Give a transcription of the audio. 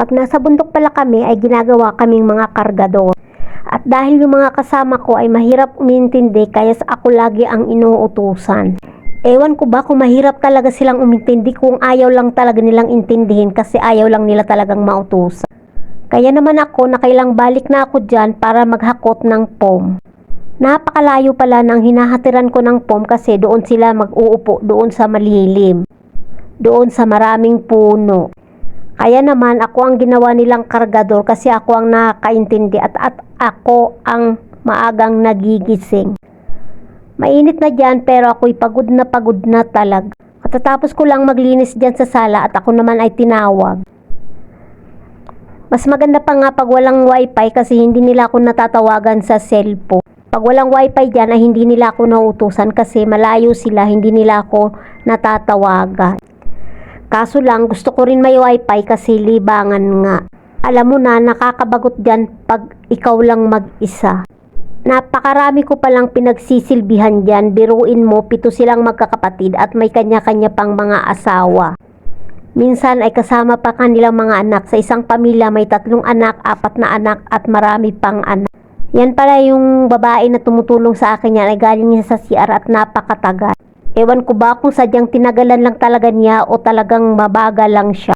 Pag nasa bundok pala kami ay ginagawa kaming mga kargador. At dahil yung mga kasama ko ay mahirap umintindi kaya ako lagi ang inuutusan. Ewan ko ba kung mahirap talaga silang umintindi kung ayaw lang talaga nilang intindihin kasi ayaw lang nila talagang mautusan. Kaya naman ako nakailang balik na ako dyan para maghakot ng pom. Napakalayo pala ng hinahatiran ko ng pom kasi doon sila mag-uupo doon sa malilim. Doon sa maraming puno. Kaya naman ako ang ginawa nilang kargador kasi ako ang nakakaintindi at ako ang maagang nagigising. Mainit na dyan pero ako'y pagod na talaga. Katatapos ko lang maglinis dyan sa sala at ako naman ay tinawag. Mas maganda pa nga pag walang wifi kasi hindi nila ako natatawagan sa cellphone. Pag walang wifi dyan ay hindi nila ako nauutusan kasi malayo sila, hindi nila ako natatawagan. Kaso lang gusto ko rin may wifi kasi libangan nga. Alam mo na nakakabagot dyan pag ikaw lang mag-isa. Napakarami ko palang pinagsisilbihan dyan, biruin mo 7 silang magkakapatid at may kanya-kanya pang mga asawa. Minsan ay kasama pa kanilang mga anak, sa isang pamilya may 3 anak, 4 na anak at marami pang anak. Yan pala yung babae na tumutulong sa akin yan ay galing niya sa CR at napakatagal. Ewan ko ba kung sadyang tinagalan lang talaga niya o talagang mabagal lang siya.